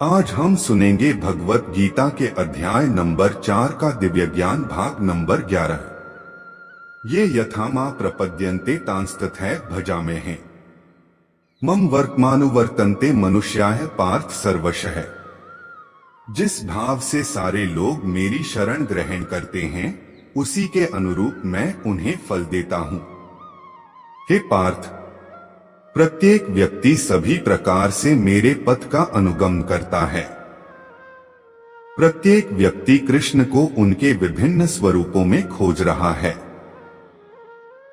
आज हम सुनेंगे भगवत गीता के अध्याय नंबर 4 का दिव्य ज्ञान भाग नंबर 11। ये यथामा प्रपद्यन्ते तांस्तथैव भजामे हैं। मम वर्तमानुवर्तन्ते मनुष्याः पार्थ सर्वशः। जिस भाव से सारे लोग मेरी शरण ग्रहण करते हैं, उसी के अनुरूप मैं उन्हें फल देता हूँ। हे पार्थ, प्रत्येक व्यक्ति सभी प्रकार से मेरे पथ का अनुगमन करता है। प्रत्येक व्यक्ति कृष्ण को उनके विभिन्न स्वरूपों में खोज रहा है।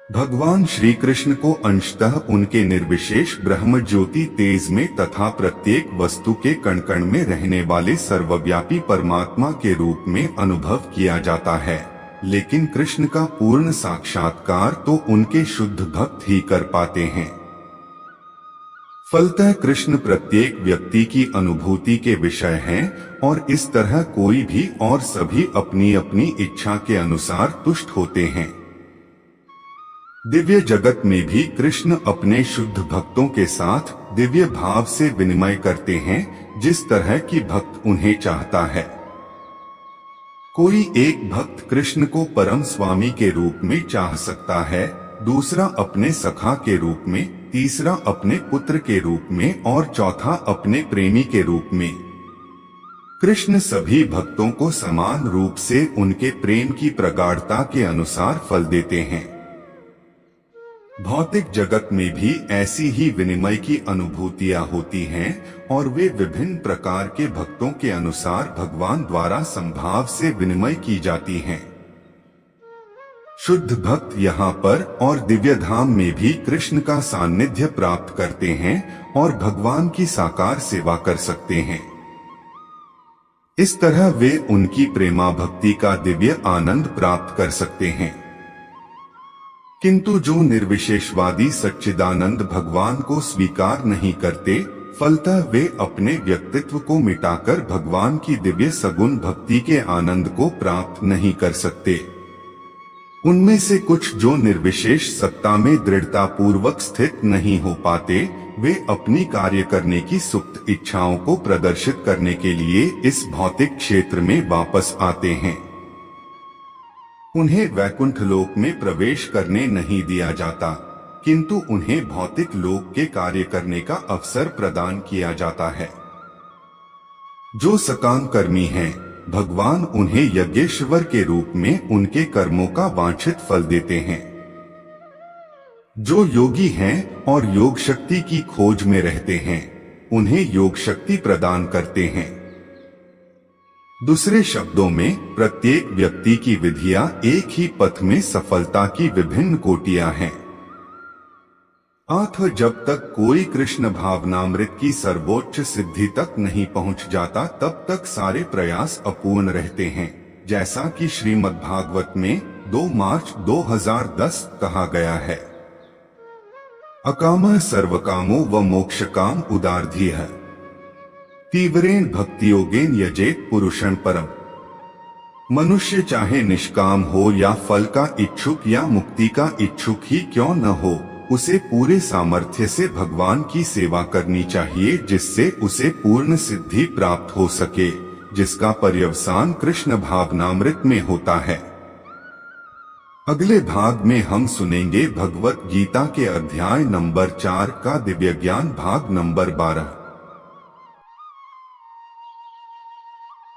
भगवान श्री कृष्ण को अंशतः उनके निर्विशेष ब्रह्म ज्योति तेज में तथा प्रत्येक वस्तु के कण कण में रहने वाले सर्वव्यापी परमात्मा के रूप में अनुभव किया जाता है, लेकिन कृष्ण का पूर्ण साक्षात्कार तो उनके शुद्ध भक्त ही कर पाते हैं। फलतः कृष्ण प्रत्येक व्यक्ति की अनुभूति के विषय हैं और इस तरह कोई भी और सभी अपनी अपनी इच्छा के अनुसार तुष्ट होते हैं। दिव्य जगत में भी कृष्ण अपने शुद्ध भक्तों के साथ दिव्य भाव से विनिमय करते हैं, जिस तरह की भक्त उन्हें चाहता है। कोई एक भक्त कृष्ण को परम स्वामी के रूप में चाह सकता है, दूसरा अपने सखा के रूप में, तीसरा अपने पुत्र के रूप में और चौथा अपने प्रेमी के रूप में। कृष्ण सभी भक्तों को समान रूप से उनके प्रेम की प्रगाढ़ता के अनुसार फल देते हैं। भौतिक जगत में भी ऐसी ही विनिमय की अनुभूतियां होती हैं और वे विभिन्न प्रकार के भक्तों के अनुसार भगवान द्वारा संभाव से विनिमय की जाती हैं। शुद्ध भक्त यहाँ पर और दिव्य धाम में भी कृष्ण का सानिध्य प्राप्त करते हैं और भगवान की साकार सेवा कर सकते हैं। इस तरह वे उनकी प्रेमा भक्ति का दिव्य आनंद प्राप्त कर सकते हैं। किंतु जो निर्विशेषवादी सच्चिदानंद भगवान को स्वीकार नहीं करते, फलतः वे अपने व्यक्तित्व को मिटाकर भगवान की दिव्य सगुण भक्ति के आनंद को प्राप्त नहीं कर सकते। उनमें से कुछ जो निर्विशेष सत्ता में दृढ़ता पूर्वक स्थित नहीं हो पाते, वे अपनी कार्य करने की सुप्त इच्छाओं को प्रदर्शित करने के लिए इस भौतिक क्षेत्र में वापस आते हैं। उन्हें वैकुंठ लोक में प्रवेश करने नहीं दिया जाता, किंतु उन्हें भौतिक लोक के कार्य करने का अवसर प्रदान किया जाता है। जो सकाम कर्मी हैं, भगवान उन्हें यज्ञेश्वर के रूप में उनके कर्मों का वांछित फल देते हैं। जो योगी हैं और योग शक्ति की खोज में रहते हैं, उन्हें योग शक्ति प्रदान करते हैं। दूसरे शब्दों में, प्रत्येक व्यक्ति की विधियां एक ही पथ में सफलता की विभिन्न कोटियां हैं। अतः जब तक कोई कृष्ण भावनामृत की सर्वोच्च सिद्धि तक नहीं पहुंच जाता, तब तक सारे प्रयास अपूर्ण रहते हैं, जैसा कि श्रीमद् भागवत में 2 मार्च 2010 कहा गया है। अकामः सर्वकामो व मोक्षकाम उदार्धियः तीव्रेण भक्तियोगेन यजेत पुरुषं परम। मनुष्य चाहे निष्काम हो या फल का इच्छुक या मुक्ति का इच्छुक ही क्यों न हो, उसे पूरे सामर्थ्य से भगवान की सेवा करनी चाहिए, जिससे उसे पूर्ण सिद्धि प्राप्त हो सके, जिसका पर्यवसान कृष्ण भावनामृत में होता है। अगले भाग में हम सुनेंगे भगवत गीता के अध्याय नंबर 4 का दिव्य ज्ञान भाग नंबर 12।